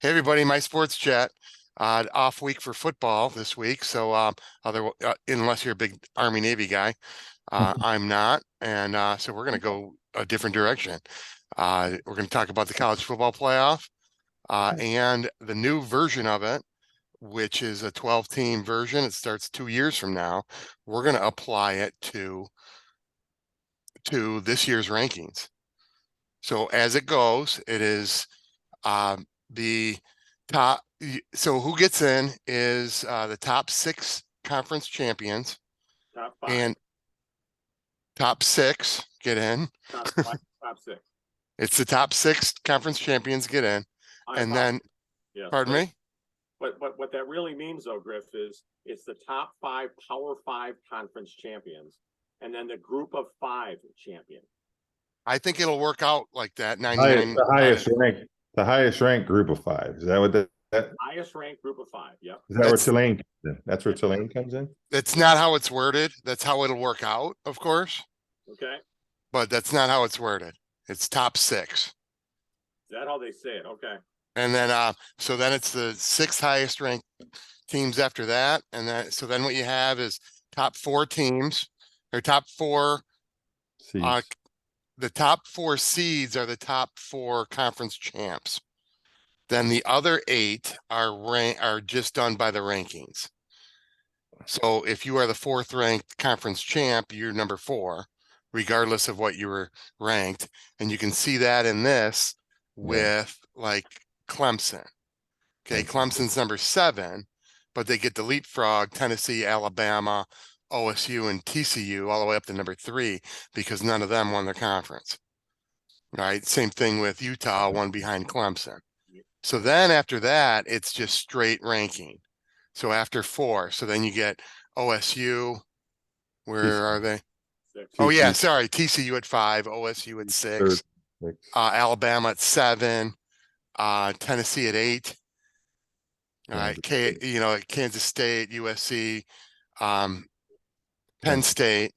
Hey everybody, my sports chat. Off week for football this week. So unless you're a big Army Navy guy, I'm not. And so we're going to go a different direction. We're going to talk about the college football playoff and the new version of it, which is a 12-team version. It starts 2 years from now. We're going to apply it to this year's rankings. So as it goes, it is the top. So who gets in is the top 6 conference champions, Top 5. and top 6 get in. Top 6. It's the top 6 conference champions get in, and then, yes. pardon me. But what that really means, though, Griff, is it's the top 5 Power 5 conference champions, and then the group of 5 champion. I think it'll work out like that. 99. The highest ranked group of 5. Is that what that highest ranked group of 5? Yep. Is that where Tulane comes in? That's where Tulane comes in? That's not how it's worded. That's how it'll work out, of course. Okay. But that's not how it's worded. It's top 6. Is that how they say it? Okay. And then so then it's the 6th highest ranked teams after that. And then what you have is top 4 teams, or top 4 Seeds. The top 4 seeds are the top 4 conference champs. Then the other 8 are just done by the rankings. So if you are the 4th ranked conference champ, you're number 4, regardless of what you were ranked. And you can see that in this with like Clemson. Okay, Clemson's number 7, but they get the leapfrog Tennessee, Alabama, OSU, and TCU all the way up to number 3 because none of them won their conference. Right, same thing with Utah, one behind Clemson. So then after that, it's just straight ranking. So after 4, so then you get OSU. Where are they? 6. Oh yeah, sorry, TCU at 5, OSU at 6, Alabama at 7, Tennessee at 8. All right, Kansas State, USC, Penn State,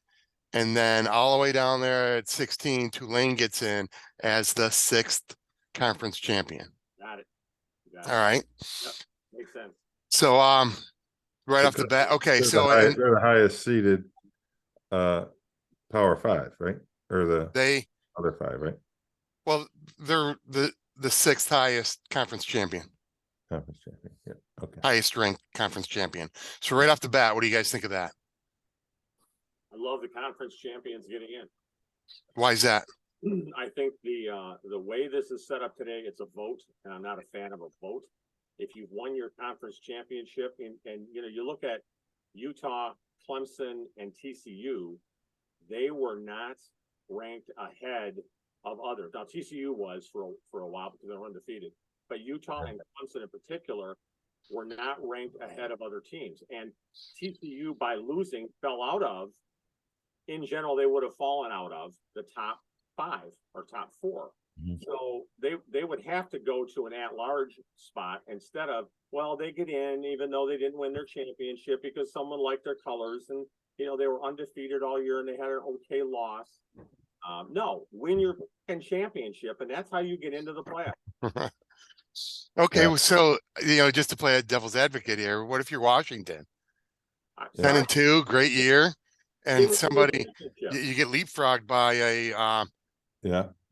and then all the way down there at 16, Tulane gets in as the 6th conference champion. Got it. All right. Yep. Makes sense. So right off the bat, okay. So they're the highest seeded Power 5, right? Or the other 5, right? Well, they're the 6th highest conference champion. Conference champion. Yeah. Okay. Highest ranked conference champion. So right off the bat, what do you guys think of that? I love the conference champions getting in. Why is that? I think the way this is set up today, it's a vote, and I'm not a fan of a vote. If you've won your conference championship, and you look at Utah, Clemson, and TCU, they were not ranked ahead of others. Now TCU was for a while because they were undefeated, but Utah and Clemson in particular were not ranked ahead of other teams. And TCU, by losing, fell out of. In general, they would have fallen out of the top 5 or top 4. Mhm. So they would have to go to an at-large spot instead of, well, they get in even though they didn't win their championship because someone liked their colors and they were undefeated all year and they had an okay loss. No, win your championship, and that's how you get into the playoffs. Okay, well, so just to play a devil's advocate here, what if you're Washington? 10-2, great year, and somebody you get leapfrogged by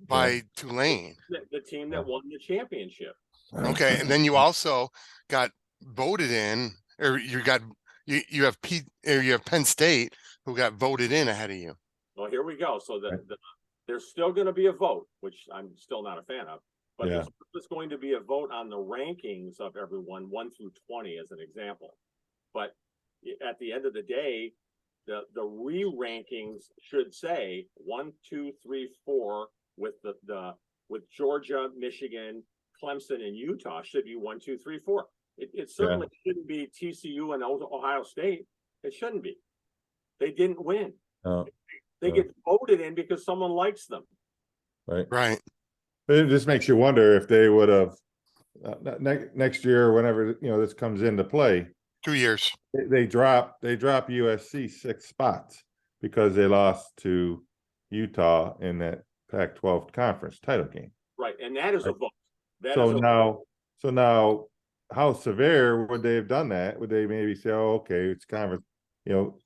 by Tulane, the team that won the championship. Okay, and then you also got voted in, or you have Penn State who got voted in ahead of you. Well, here we go. So there's still going to be a vote, which I'm still not a fan of, but there's going to be a vote on the rankings of everyone 1 through 20 as an example. But at the end of the day, the re-rankings should say 1, 2, 3, 4 with Georgia, Michigan, Clemson, and Utah should be 1, 2, 3, 4. It certainly shouldn't be TCU and Ohio State. It shouldn't be. They didn't win. They get voted in because someone likes them. Right. It just makes you wonder if they would have next year, whenever this comes into play. 2 years. They drop USC 6 spots because they lost to Utah in that Pac-12 conference title game. Right, and that is a vote. So now, how severe would they have done that? Would they maybe say, "Oh, okay, it's conference," you know?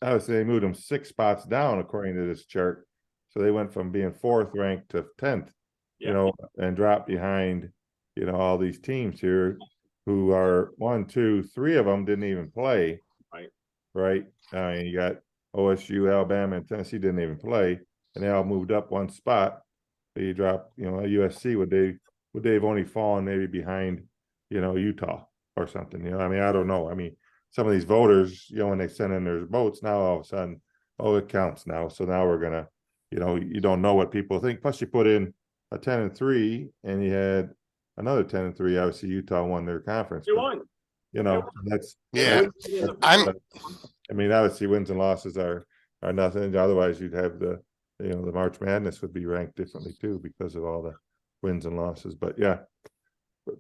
Obviously, they moved them 6 spots down according to this chart, so they went from being 4th ranked to 10th, you Yeah. know, and dropped behind, you know, all these teams here who are 1, 2, 3 of them didn't even play. Right. Right. I mean, you got OSU, Alabama, and Tennessee didn't even play, and they all moved up 1 spot. So you drop, you know, USC, would they have only fallen maybe behind, you know, Utah or something? You know, I mean, I don't know. I mean, some of these voters, you know, when they send in their votes, now all of a sudden, oh, it counts now. So now we're gonna, you know, you don't know what people think. Plus, you put in a 10-3, and you had another 10-3. Obviously, Utah won their conference. They but, won. you know, that's Yeah. I'm- I mean, obviously, wins and losses are nothing. Otherwise, you'd have the, you know, the March Madness would be ranked differently too because of all the wins and losses. But yeah,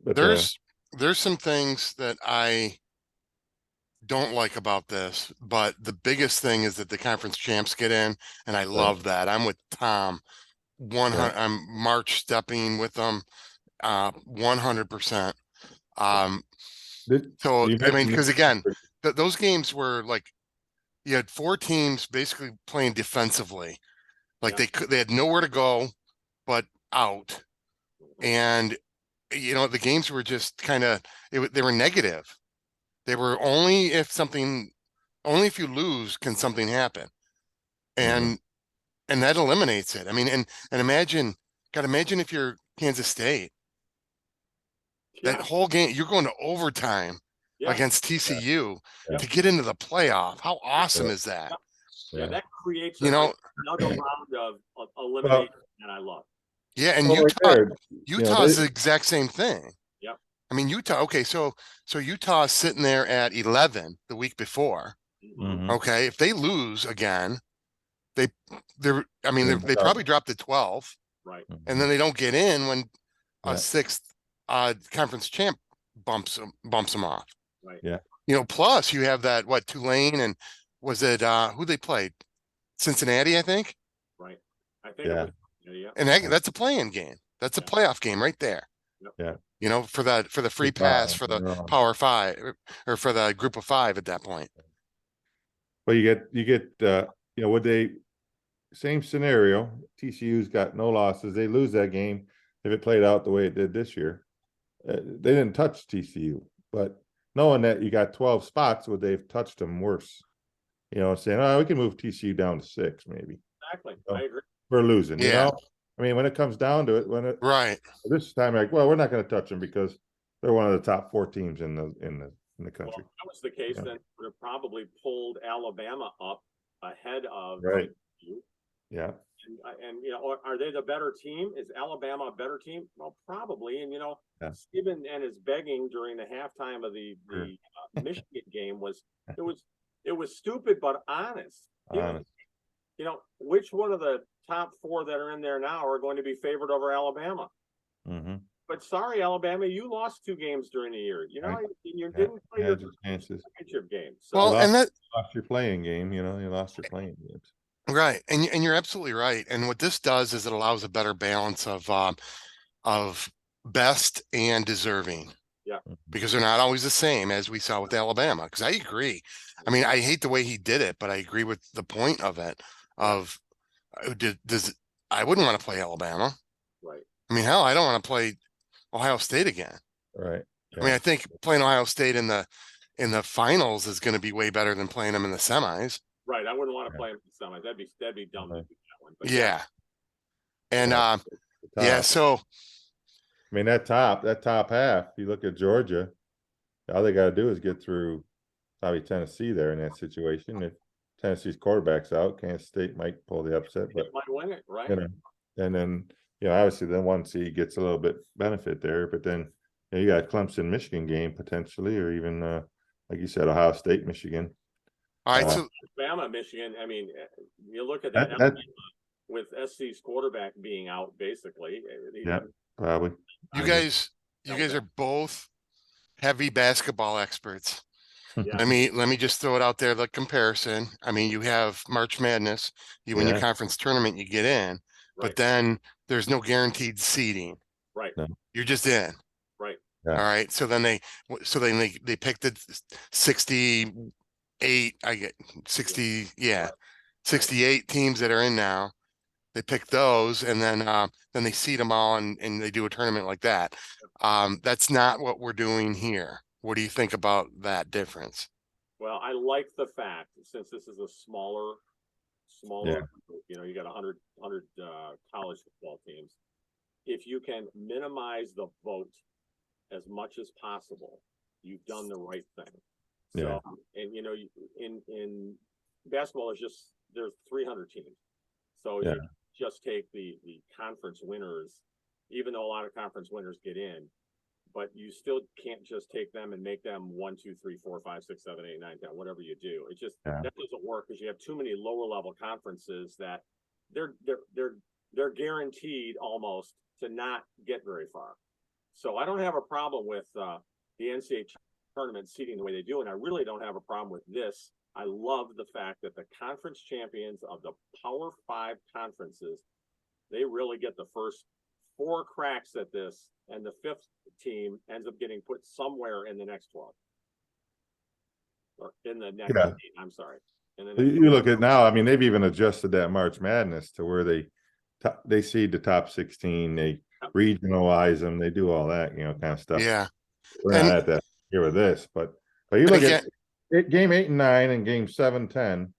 but there's some things that I don't like about this, but the biggest thing is that the conference champs get in, and I love that. I'm with Tom. 100. I'm March stepping with them, 100%. So you I mean, mentioned- because again, those games were like you had 4 teams basically playing defensively, like Yeah. they had nowhere to go but out, and you know the games were just kind of they were negative. They were only if you lose can something happen, and that eliminates it. I mean, and imagine, God, imagine if you're Kansas State, that Yeah. whole game you're going to overtime Yeah. against TCU Yeah. to get into the playoff. How awesome Yeah. is that? Yeah, that creates You know, another round of elimination, and I love. yeah, and Well, right there, you know, Utah's the exact same thing. Yep. I mean, Utah. Okay, so Utah's sitting there at 11 the week before. Mhm. Okay, if they lose again, they're. I mean, They're they done. probably drop to 12, Right. and then they don't get in when a Yeah. 6th conference champ bumps them off. Right. Yeah. You know, plus you have that Tulane, and was it who they played? Cincinnati, I think. Right. I think. Yeah. It was, yeah. And that's a play-in game. That's a Yeah. playoff game right there. Yeah. You know, for the free Good pass five, for the they're on. Power 5 or for the Group of 5 at that point. But you get you know, would they, same scenario, TCU's got no losses. They lose that game if it played out the way it did this year. They didn't touch TCU, but knowing that you got 12 spots, would they've touched them worse? You know, saying, oh, we can move TCU down to 6, maybe. Exactly. Oh. I agree. We're losing, you Yeah. know? I mean, when it comes down to it, Right. this time, like, well, we're not going to touch them because they're one of the top 4 teams in the Well, country. if that was the case, Yeah. then would have probably pulled Alabama up ahead of Right. you. Yeah. And you know, are they the better team? Is Alabama a better team? Well, probably. And you know, Yeah. Stephen and his begging during the halftime of the Sure. Michigan game it was stupid but honest. Honest. You know, which one of the top 4 that are in there now are going to be favored over Alabama? Mm-hmm. But sorry, Alabama, you lost 2 games during the year. You know, Right. you didn't play your Had your chances. championship game. So Well, and that Lost your playing game, you know, you lost your playing games. right, and you're absolutely right. And what this does is it allows a better balance of best and deserving. Yeah. Because they're not always the same, as we saw with Alabama. Because I agree. I mean, I hate the way he did it, but I agree with the point of it. Of I wouldn't want to play Alabama. right. I mean, hell, I don't want to play Ohio State again. Right. I mean, I think playing Ohio State in the finals is going to be way better than playing them in the semis. Right. I wouldn't want to Yeah. play him in the semis. That'd be dumb to Right. do that one. But Yeah. And Yeah. yeah, Top. so I mean, that top half, you look at Georgia, all they got to do is get through probably Tennessee there in that situation. If Tennessee's quarterback's out, Kansas State might pull the upset, but it might win it, right? you know, and then, you know, obviously then 1 seed gets a little bit benefit there, but then you know, you got Clemson, Michigan game potentially, or even like you said, Ohio State, Michigan. all right, so Alabama, Michigan. I mean, you look at that, That with SC's quarterback being out, basically. Yeah. probably. you guys are both heavy basketball experts. Yeah. Let me just throw it out there, the comparison. I mean, you have March Madness, you win your Yeah. conference tournament, you get in, but Right. then there's no guaranteed seeding. Right. No. You're just in. Yeah. All right, so then they picked the 68, I get 60, yeah, 68 teams that are in now. They pick those and then they seed them all and they do a tournament like that. That's not what we're doing here. What do you think about that difference? Well, I like the fact, since this is a smaller, you know, you got 100 college football teams. If you can minimize the vote as much as possible, you've done the right thing. Yeah. So, and you know, in basketball, there's 300 teams. So Yeah. you just take the conference winners, even though a lot of conference winners get in, but you still can't just take them and make them 1, 2, 3, 4, 5, 6, 7, 8, 9, 10, whatever you do. It just Yeah. that doesn't work because you have too many lower level conferences that they're guaranteed almost to not get very far. So I don't have a problem with the NCAA tournament seating the way they do, and I really don't have a problem with this. I love the fact that the conference champions of the Power 5 conferences, they really get the first 4 cracks at this, and the 5th team ends up getting put somewhere in the next 12. Or in the next 18, I'm sorry. You look at now, I mean, they've even adjusted that March Madness to where they seed the top 16, they regionalize them, they do all that, kind of stuff. Yeah. We're not at that here with this, but you look at game 8 and 9 and game 7, 10,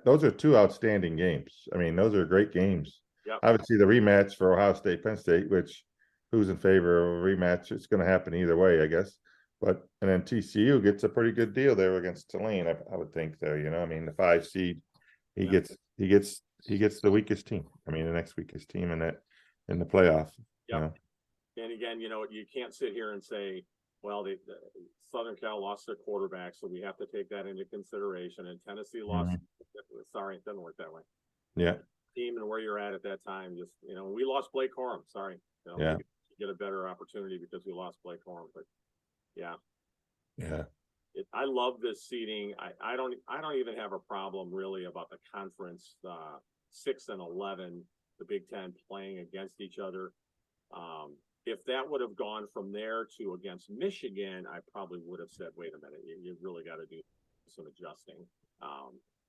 those are 2 outstanding games. I mean, those are great games. Yep. Obviously the rematch for Ohio State, Penn State, which who's in favor of a rematch? It's going to happen either way, I guess. And then TCU gets a pretty good deal there against Tulane, I would think there, I mean, the 5 seed, he gets the weakest team. I mean, the next weakest team in the playoff. And again, you can't sit here and say, well, the Southern Cal lost their quarterback, so we have to take that into consideration. And Tennessee lost. Sorry, it doesn't work that way. Yeah. Team and where you're at that time, just we lost Blake Corum. Sorry, yeah. Get a better opportunity because we lost Blake Corum. But yeah. I love this seating. I don't even have a problem really about the conference 6 and 11, the Big Ten playing against each other. If that would have gone from there to against Michigan, I probably would have said, wait a minute, you really got to do some adjusting.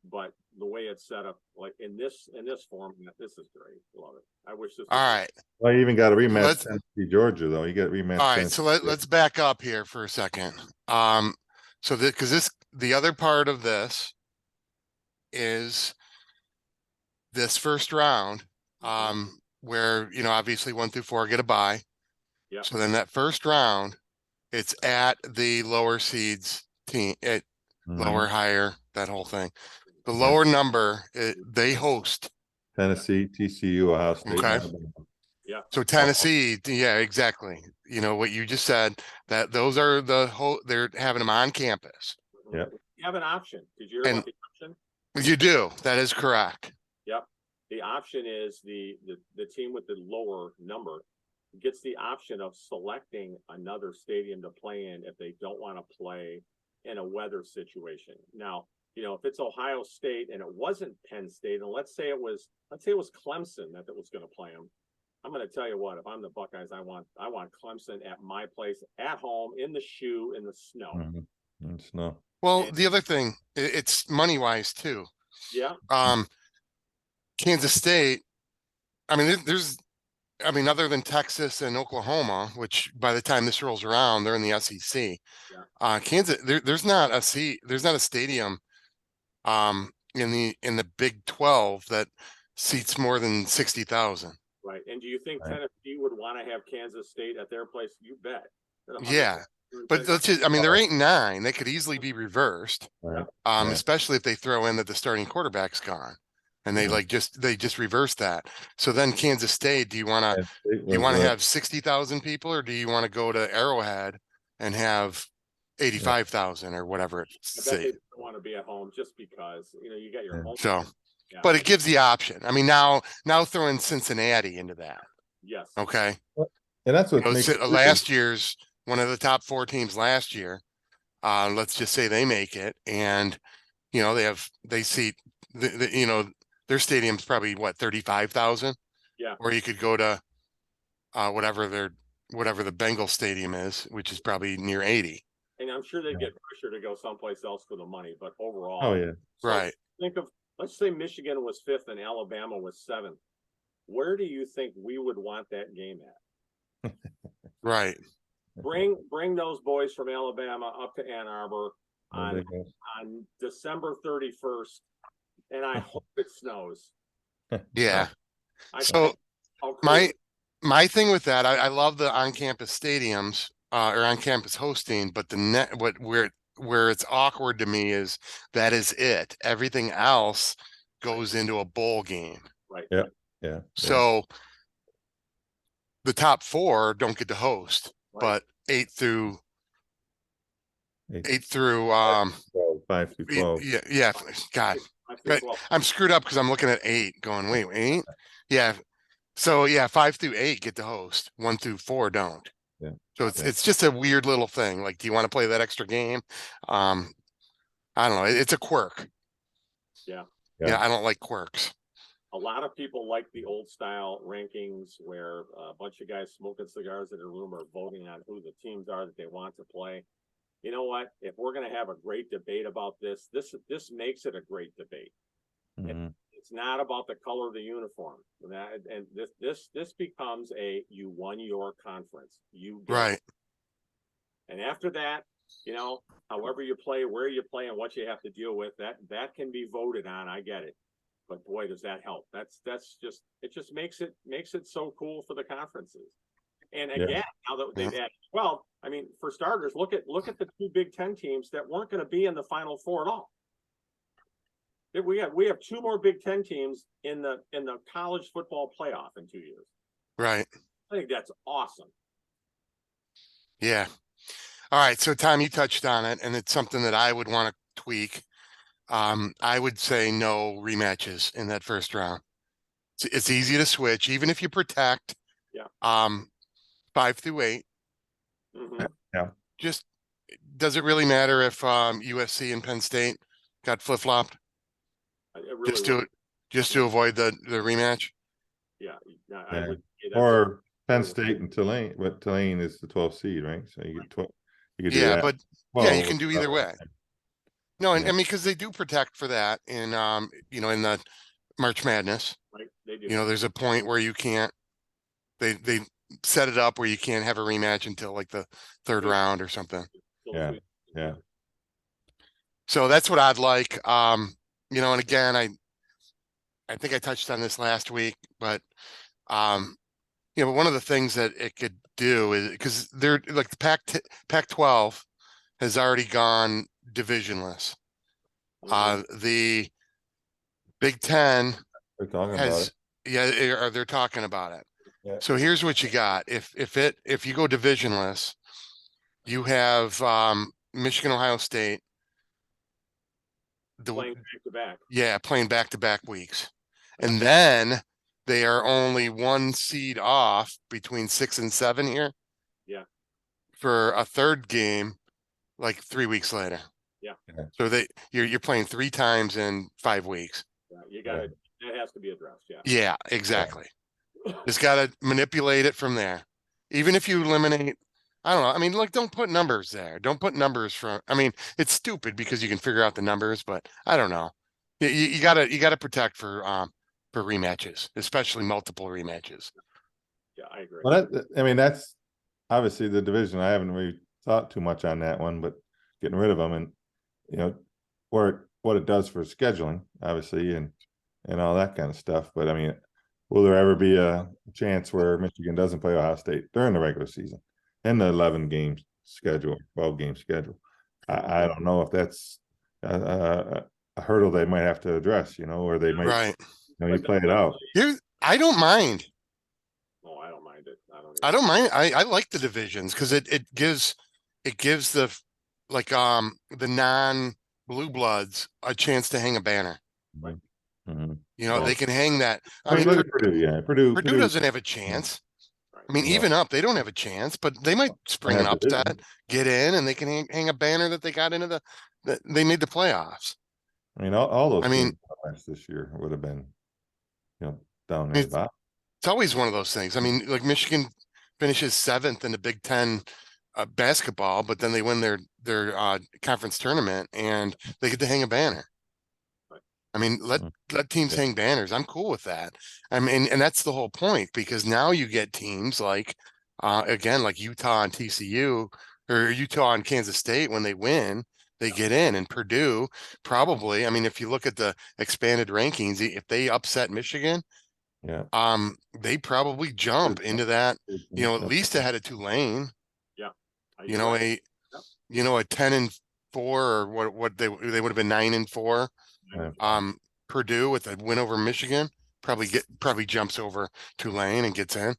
But the way it's set up, like in this form, this is great. Love it. I wish this. All right. Well, you even got a rematch Tennessee, Georgia, though. You got a rematch. All right, so let's back up here for a second. So because the other part of this is this first round, where obviously 1 through 4 get a bye. Yeah. So then that first round, it's at the lower seeds team, at lower, higher, that whole thing. The lower number, they host Tennessee, TCU, Ohio State. Okay. Yeah. So Tennessee, yeah, exactly. What you just said, that those are they're having them on campus. Yeah. You have an option. Did you hear about the option? You do. That is correct. Yep. The option is the team with the lower number gets the option of selecting another stadium to play in if they don't want to play in a weather situation. Now, if it's Ohio State and it wasn't Penn State, and let's say it was Clemson that was going to play them, I'm going to tell you what, if I'm the Buckeyes, I want Clemson at my place, at home, in the shoe, in the snow. In snow. Well, the other thing, it's money wise too. Yeah. Kansas State, other than Texas and Oklahoma, which by the time this rolls around, they're in the SEC. Yeah. Kansas, there's not a stadium in the Big 12 that seats more than 60,000. Right. And do you think Tennessee would want to have Kansas State at their place? You bet. Yeah. But let's just, they're 8-9. They could easily be reversed. Right. Especially if they throw in that the starting quarterback's gone. And they just reverse that. So then Kansas State, do you want to have 60,000 people, or do you want to go to Arrowhead and have 85,000 or whatever it's I bet they want to be at home just because you got your home. So, but it gives the option. Now throw in Cincinnati into that. Yes. Okay. And that's what last year's one of the top 4 teams last year. Let's just say they make it, and they seat their stadium's probably 35,000. Yeah. Or you could go to whatever their whatever the Bengal stadium is, which is probably near 80. And I'm sure they'd Yeah. get pressure to go someplace else for the money, but overall. Oh, yeah. So Right. think of, let's say Michigan was 5th and Alabama was 7th. Where do you think we would want that game at? Right. Bring those boys from Alabama up to Ann Arbor There on they go. December 31st, and I hope it snows. Yeah. I So think how cool my is- my thing with that, I love the on-campus stadiums or on-campus hosting, but the net where it's awkward to me is that is it. Everything else goes into a bowl game. right. Yeah. right. Yeah. So the top 4 don't get to host, Right. but 8 through Eight. 8 through 5 through 12. yeah, God. I think, Right. well, I'm screwed up because I'm looking at 8 going, wait, 8? Yeah. So yeah, 5 through 8 get to host. 1 through 4 don't. Yeah. So it's Yeah. it's just a weird little thing. Like, do you want to play that extra game? I don't know. It's a quirk. Yeah. Yeah, I don't like quirks. a lot of people like the old style rankings where a bunch of guys smoking cigars in a room are voting on who the teams are that they want to play. You know what? If we're going to have a great debate about this makes it a great debate. Mhm. It's not about the color of the uniform. And this becomes you won your conference. You get it. Right. And after that, you know, however you play, where you play, and what you have to deal with, that can be voted on. I get it, but boy, does that help. It just makes it so cool for the conferences. And Yeah. again, now that they've added 12, I mean, for starters, look at the two Big Ten teams that weren't going to be in the Final Four at all. We have two more Big Ten teams in the college football playoff in 2 years. Right. I think that's awesome. Yeah. All right. So Tom, you touched on it, and it's something that I would want to tweak. I would say no rematches in that first round. It's easy to switch, even if you protect. Yeah. 5 through 8. Mhm. Just does it really matter if USC and Penn State got flip-flopped? It really Just to avoid the rematch? yeah. Yeah. I would say that's Or Penn really- State and Tulane, but Tulane is the 12th seed, right? So you get 12. You could do Yeah, that. but Well, you can do either way. No, and Yeah. I mean, because they do protect for that in in the March Madness. right? They do. There's a point where you can't. They set it up where you can't have a rematch until like the third Yeah. round or something. Yeah. Yeah. So that's what I'd like. And again, I think I touched on this last week, but but one of the things that it could do is because they're like the Pac-12 has already gone divisionless. Mhm. The Big Ten We're talking about has, it. they're talking about it. Yeah. So here's what you got. If you go divisionless, you have Michigan, Ohio State. Playing back to back. Playing back-to-back weeks. And then they are only 1 seed off between 6 and 7 here. Yeah. For a third game, like 3 weeks later. Yeah. So you're playing 3 times in 5 weeks. Yeah, you got to that has to be addressed. Yeah. Yeah, exactly. Just got to manipulate it from there. Even if you eliminate, I don't know. I mean, like, don't put numbers there. Don't put numbers from. I mean, it's stupid because you can figure out the numbers, but I don't know. You gotta protect for rematches, especially multiple rematches. Yeah, I agree. Well, that's obviously the division. I haven't really thought too much on that one, but getting rid of them and what it does for scheduling, obviously, and all that kind of stuff. But I mean, will there ever be a chance where Michigan doesn't play Ohio State during the regular season in the 11 game schedule, 12 game schedule? I don't know if that's a hurdle they might have to address, or they might, Right. you play it out. I don't mind. Oh, I don't mind it. I don't mind. I like the divisions because it gives the the non-blue bloods a chance to hang a banner. Mhm. They can hang that. I mean, look at Purdue. Yeah, Purdue doesn't have a chance. I mean, No. even up, they don't have a chance, but they might spring an have division. upset, get in, and they can hang a banner that they got into that they made the playoffs. I mean, all those I mean- teams this year would have been, down there. It's always one of those things. I mean, like Michigan finishes 7th in the Big Ten basketball, but then they win their conference tournament and they get to hang a banner. Right. I mean, let teams Yeah. hang banners. I'm cool with that. I mean, and that's the whole point, because now you get teams like again, like Utah and TCU, or Utah and Kansas State. When they win, they get in, and Purdue probably, I mean, if you look at the expanded rankings, if they upset Michigan, Yeah. they probably jump into that, you know, at least ahead of Tulane, you You're know, right. a 10-4, or what they would have been 9-4. Yeah. Purdue with a win over Michigan probably jumps over Tulane and gets in,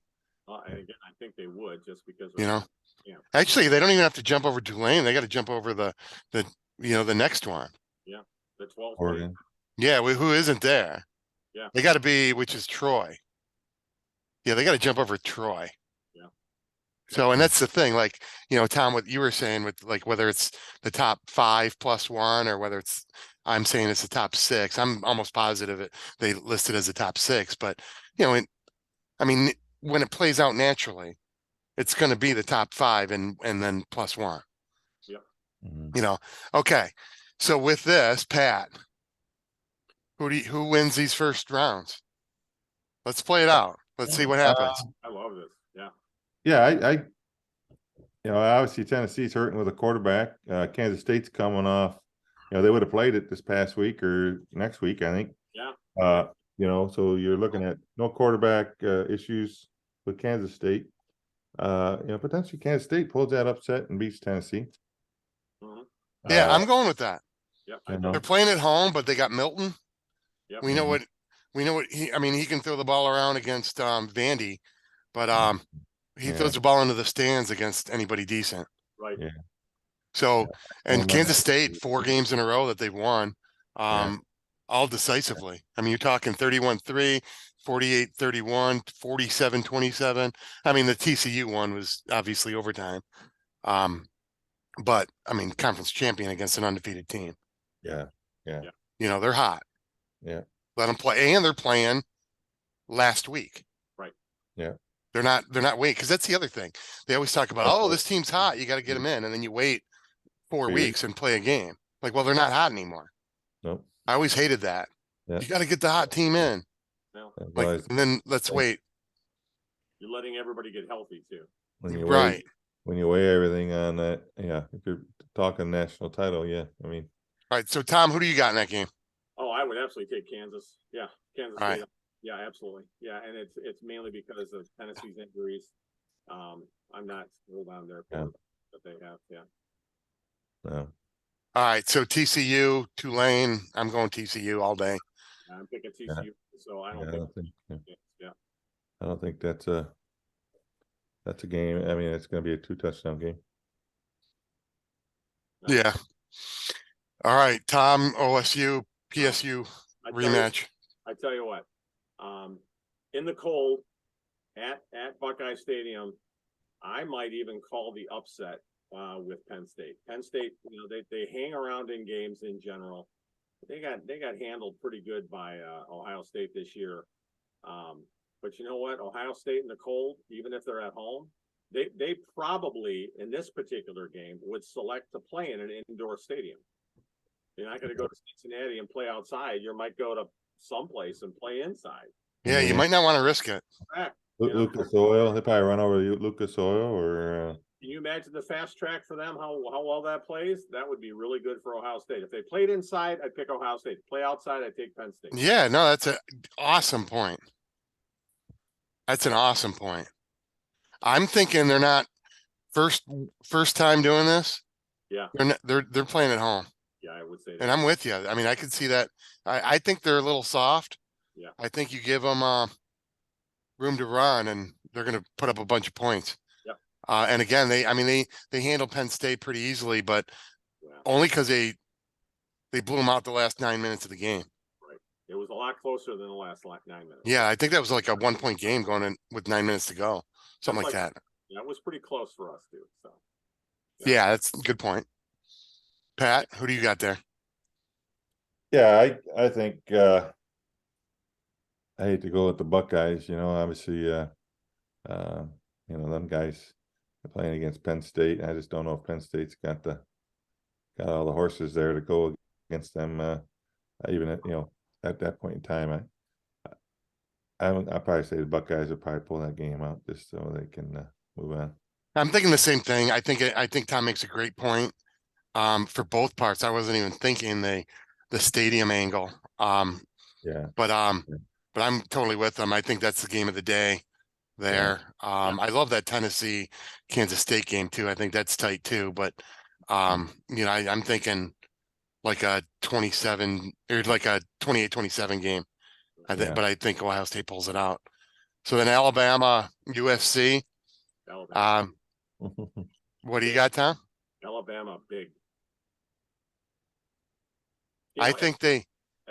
And again, I think they would, just because. you know. Yeah. Actually, they don't even have to jump over Tulane. They got to jump over the the next one. The 12th. Oregon. Yeah, who isn't there? Yeah. They got to be, which is Troy. Yeah, they got to jump over Troy. Yeah. So, and that's the thing, like, you know, Tom, what you were saying with, like, whether it's the top 5 plus 1, or whether I'm saying it's the top 6. I'm almost positive they listed as the top 6, but you know, I mean, when it plays out naturally, it's going to be the top 5 and then plus 1. Mhm. You know, okay. So with this, Pat, who wins these first rounds? Let's play it out. Let's see what happens. I love this. Yeah. Yeah, obviously Tennessee's hurting with a quarterback. Kansas State's coming off, they would have played it this past week or next week, I think. Yeah. So you're looking at no quarterback issues with Kansas State. Potentially Kansas State pulls that upset and beats Tennessee. Mhm. Yeah, I'm going with that. Yep. You know. They're playing at home, but they got Milton. Yep. We know what I mean, he can throw the ball around against Vandy, but he throws the ball into the stands against anybody decent. Right. Yeah. So, and Well, Kansas State, 4 games in a row that they've won, all decisively. I mean, you're talking 31-3, 48-31, 47-27. I mean, the TCU one was obviously overtime. But I mean, conference champion against an undefeated team. Yeah. You know, they're hot. Yeah. Let them play, and they're playing last week. Right. Yeah. They're not waiting, because that's the other thing. They always talk about, oh, this team's hot, you got to get them in, and then you wait 4 weeks and play a game. Like, well, they're not hot anymore. Nope. I always hated that. Yeah. You got to get the hot team in. No. Like, and then let's wait. You're letting everybody get healthy too. Right. When you weigh everything on that, yeah, if you're talking national title, yeah, I mean. All right. So, Tom, who do you got in that game? Oh, I would absolutely take Kansas. Yeah, Kansas All State. right. Yeah, absolutely. Yeah, and it's mainly because of Tennessee's injuries. I'm not sold on their quarterback that they have. Yeah. No. All right. So TCU, Tulane. I'm going TCU all day. I'm picking TCU, so I don't think. Yeah. I don't think that's a game. I mean, it's going to be a 2-touchdown game. Yeah. All right, Tom, OSU, PSU rematch. I tell you what, in the cold at Buckeye Stadium, I might even call the upset with Penn State. Penn State, they hang around in games in general. They got handled pretty good by Ohio State this year. But you know what? Ohio State in the cold, even if they're at home, they probably in this particular game would select to play in an indoor stadium. You're not going to go to Cincinnati and play outside. You might go to someplace and play inside. Yeah, you might not want to risk it. Lucas Oil, they probably run over Lucas Oil, or can you imagine the fast track for them? How well that plays? That would be really good for Ohio State. If they played inside, I'd pick Ohio State. Play outside, I'd take Penn State. Yeah, no, that's an awesome point. That's an awesome point. I'm thinking they're not first time doing this. Yeah, they're playing at home. Yeah, I would say that. And I'm with you. I mean, I could see that. I think they're a little soft. Yeah. I think you give them room to run, and they're going to put up a bunch of points. Yeah. And again, they handled Penn State pretty easily, but only because they blew them out the last 9 minutes of the game. Right. It was a lot closer than the last 9 minutes. Yeah, I think that was like a 1-point game going in with 9 minutes to go, something like that. Yeah, it was pretty close for us too. So. Yeah, that's a good point. Pat, who do you got there? Yeah, I think I hate to go with the Buckeyes, obviously You know, them guys are playing against Penn State. I just don't know if Penn State's got all the horses there to go against them. Even at, at that point in time, I'll probably say the Buckeyes will probably pull that game out just so they can move on. I'm thinking the same thing. I think Tom makes a great point. For both parts, I wasn't even thinking the stadium angle. Yeah. But Yeah. but I'm totally with them. I think that's the game of the day there. I love that Tennessee Kansas State game too. I think that's tight too. But I'm thinking like a 27 or like a 28-27 game. Yeah. But I think Ohio State pulls it out. So then Alabama, USC. Alabama, What do you got, Tom? Alabama, big. I think they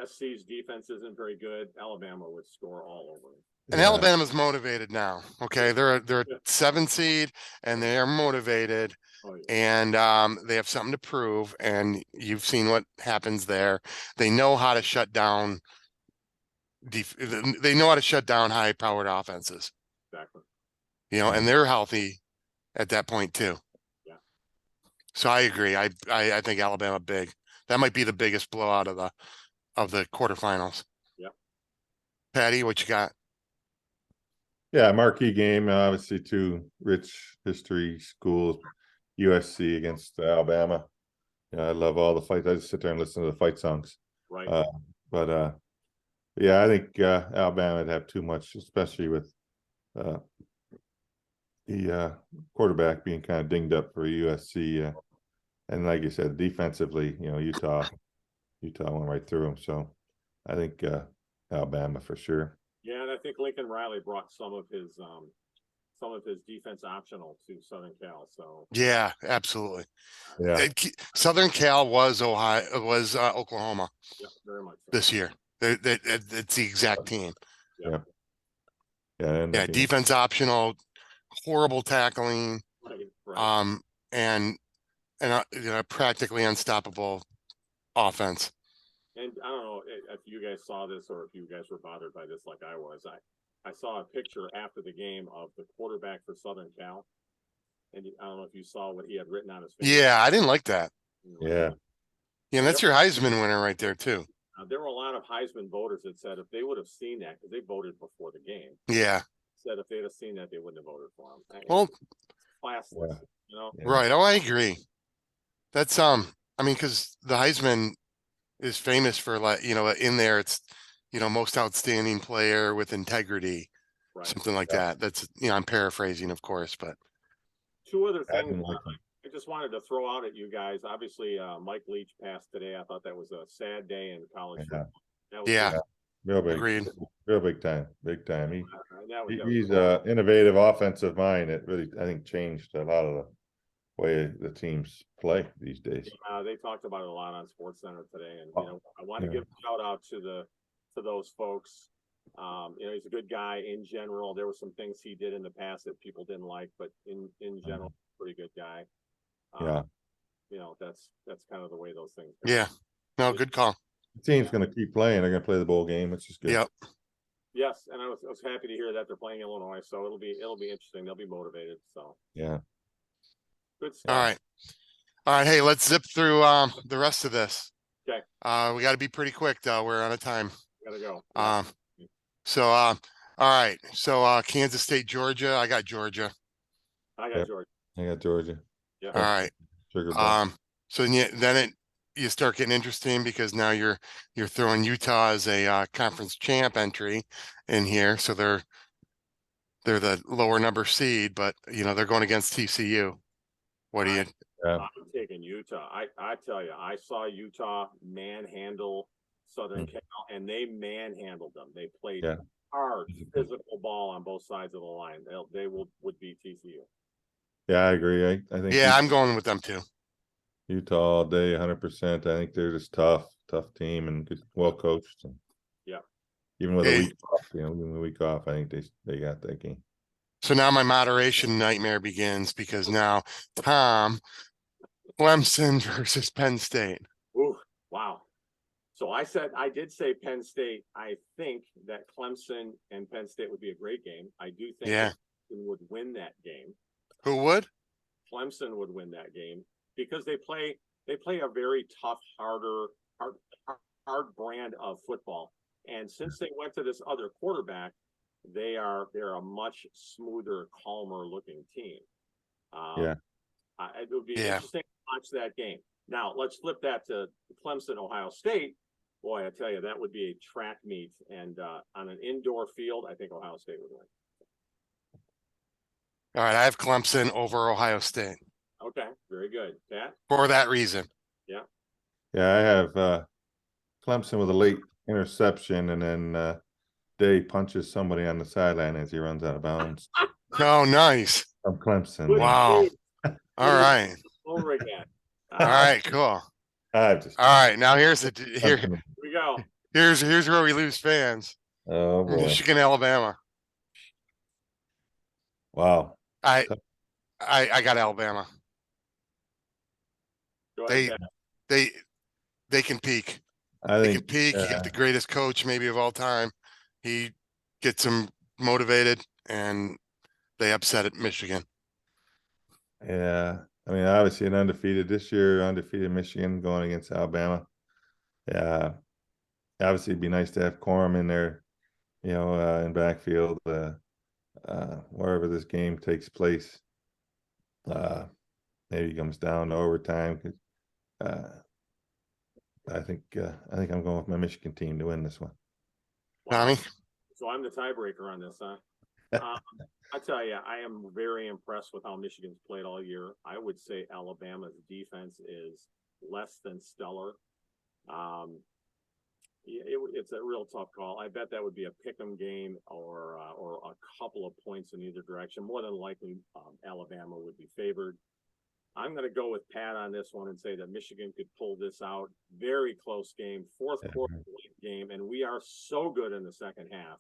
SC's defense isn't very good. Alabama would score all over them. and Yeah. Alabama's motivated now. Okay, they're a 7 seed and they are motivated. Oh, yeah. And they have something to prove, and you've seen what happens there. They know how to shut down they know how to shut down high powered offenses, Exactly. and they're healthy at that point too. Yeah. So I agree. I think Alabama big. That might be the biggest blowout of the quarterfinals. Yep. Patty, what you got? Yeah, marquee game, obviously two rich history schools, USC against Alabama. I love all the fights. I just sit there and listen to the fight songs. Right. But yeah, I think Alabama would have too much, especially with the quarterback being kind of dinged up for USC. And like you said, defensively, Utah went right through them. So I think Alabama for sure. Yeah, and I think Lincoln Riley brought some of his defense optional to Southern Cal. So Yeah, absolutely. Yeah. Southern Cal was Oklahoma. Yeah, very much so. This year. It's the exact team. Yeah. Yeah. Yeah, defense optional, horrible tackling, Right. and practically unstoppable offense. And I don't know if you guys saw this or if you guys were bothered by this like I was. I saw a picture after the game of the quarterback for Southern Cal. And I don't know if you saw what he had written on his face. Yeah, I didn't like that. Yeah. Yeah, that's your Heisman winner right there too. There were a lot of Heisman voters that said if they would have seen that, because they voted before the game. Yeah. Said if they'd have seen that, they wouldn't have voted for him. Well, classless, Yeah. Right. Oh, I agree. That's because the Heisman is famous for in there it's most outstanding player with integrity, right. Something like that. That's I'm paraphrasing, of course, but two other things I just wanted to throw out at you guys. Obviously, Mike Leach passed today. I thought that was a sad day in college football. Yeah. Real big. Agreed. Real big time. Big time. He's a innovative offensive mind. It really, I think, changed a lot of the way the teams play these days. They talked about it a lot on SportsCenter today, and I want to give a shout out to those folks. He's a good guy in general. There were some things he did in the past that people didn't like, but in general, pretty good guy. That's kind of the way those things go. Yeah. No, good call. The team's going to keep playing. They're going to play the bowl game, which is good. Yep. Yes, and I was happy to hear that they're playing Illinois, so it'll be interesting. They'll be motivated. So yeah. Good stuff. All right. Hey, let's zip through the rest of this. Okay. We got to be pretty quick though. We're out of time. Gotta go. All right. So Kansas State, Georgia. I got Georgia. I got Georgia. I got Georgia. Yeah. All right. So then you start getting interesting because now you're throwing Utah as a conference champ entry in here. So they're the lower number seed, but they're going against TCU. What do you? Yeah. I'm taking Utah. I tell you, I saw Utah manhandle Southern Cal, and they manhandled them. They played hard, physical ball on both sides of the line. They would beat TCU. Yeah, I agree. I think. Yeah, I'm going with them too. Utah all day, 100%. I think they're just tough team and good, well coached. And even with a week off, even a week off, I think they got that game. So now my moderation nightmare begins because now Tom, Clemson versus Penn State. Ooh, wow. So I did say Penn State. I think that Clemson and Penn State would be a great game. I do think would win that game. Who would? Clemson would win that game because they play a very tough, hard brand of football. And since they went to this other quarterback, they're a much smoother, calmer looking team. Yeah. It would be Yeah. interesting to watch that game. Now let's flip that to Clemson, Ohio State. Boy, I tell you, that would be a track meet, and on an indoor field, I think Ohio State would win. All right, I have Clemson over Ohio State Okay, very good. Pat? for that reason. Yeah, I have Clemson with a late interception, and then Day punches somebody on the sideline as he runs out of bounds. Oh, nice. From Clemson. Good Wow. game. All right. Over again. All right, cool. I just All right, now here's Here we go. here's where we lose fans. Oh boy. Michigan, Alabama. Wow. I got Alabama. Go ahead, Pat. They can peak. I They can think peak. You get the greatest coach maybe of all time. He gets them motivated, and they upset at Michigan. yeah. I mean, obviously an undefeated this year, undefeated Michigan going against Alabama. Yeah. Obviously it'd be nice to have Corum in there, in backfield, wherever this game takes place. Maybe it comes down to overtime. I think I'm going with my Michigan team to win this one. Tommy? So I'm the tiebreaker on this, huh? I tell you, I am very impressed with how Michigan's played all year. I would say Alabama's defense is less than stellar. It's a real tough call. I bet that would be a pick'em game or a couple of points in either direction. More than likely, Alabama would be favored. I'm going to go with Pat on this one and say that Michigan could pull this out. Very close game, fourth quarter late game, and we are so good in the second half.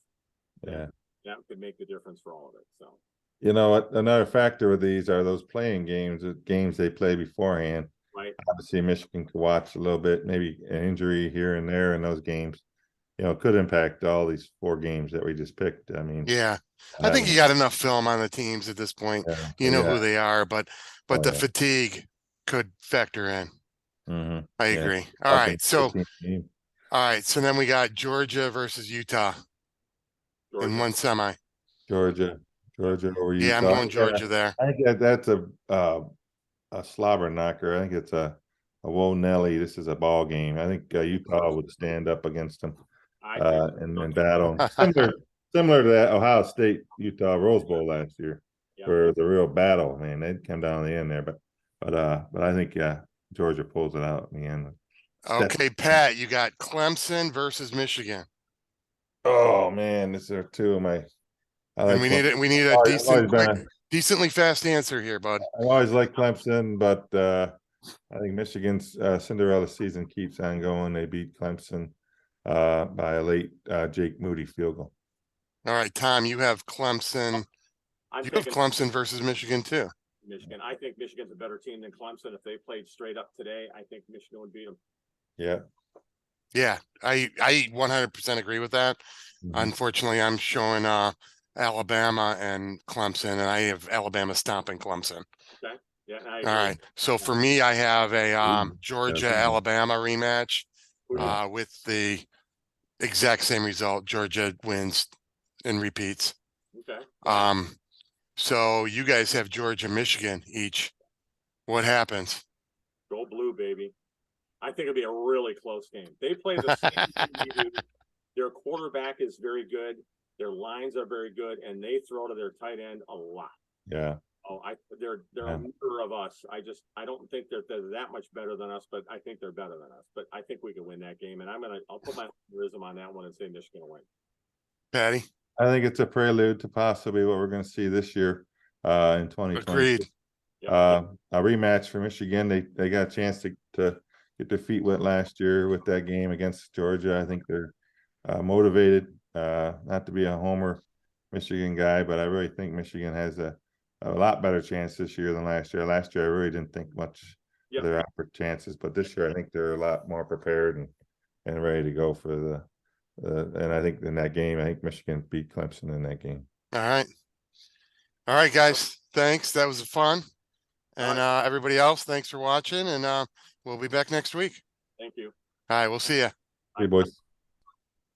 Yeah. That could make the difference for all of it. So, You know what? Another factor with these are those playing games, games they play beforehand. right. Obviously, Michigan could watch a little bit, maybe an injury here and there in those games. Could impact all these 4 games that we just picked. I mean, Yeah. I think you got enough film on the teams at this point. yeah, You know yeah. who they are, but Oh, the yeah. fatigue could factor in. Mhm. I Yeah. agree. All right. So Team. so then we got Georgia versus Utah in Georgia. one semi. Georgia over Utah. Yeah, I'm going Georgia there. I think that's a slobber knocker. I think it's a whoa Nelly. This is a ball game. I think Utah would stand up against them I think and battle. Similar to that Ohio State Utah Rose Bowl last year, Yep. for the real battle. Man, they'd come down the end there, but I think Georgia pulls it out in the end. Okay, Pat, you got Clemson versus Michigan. Oh man, these are two of my. And we need a decent, decently fast answer here, bud. I always like Clemson, but I think Michigan's Cinderella season keeps on going. They beat Clemson by a late Jake Moody field goal. All right, Tom, you have Clemson. I'm You have thinking Clemson versus Michigan too. Michigan. I think Michigan's a better team than Clemson. If they played straight up today, I think Michigan would beat them. Yeah. Yeah, I 100% agree with that. Mhm. Unfortunately, I'm showing Alabama and Clemson, and I have Alabama stomping Clemson. Yeah. All right. So for me, I have a Georgia Alabama rematch with the exact same result. Georgia wins and repeats. Okay. So you guys have Georgia, Michigan each. What happens? Go blue, baby. I think it'll be a really close game. They play the same thing we do. Their quarterback is very good. Their lines are very good, and they throw to their tight end a lot. Yeah. Oh, they're a mirror of us. I don't think they're that much better than us, but I think they're better than us. But I think we can win that game, and I'll put my rhythm on that one and say Michigan will win. Patty? I think it's a prelude to possibly what we're going to see this year in 2020. Agreed. A rematch for Michigan. They got a chance to get their feet wet last year with that game against Georgia. I think they're motivated. Not to be a homer Michigan guy, but I really think Michigan has a lot better chance this year than last year. Last year, I really didn't think much of their chances, but this year I think they're a lot more prepared and ready to go for the. And I think in that game, I think Michigan beat Clemson in that game. All right. All right, guys, thanks. That was fun. And right. everybody else, thanks for watching, and we'll be back next week. Thank you. All right, we'll see you. Hey, boys.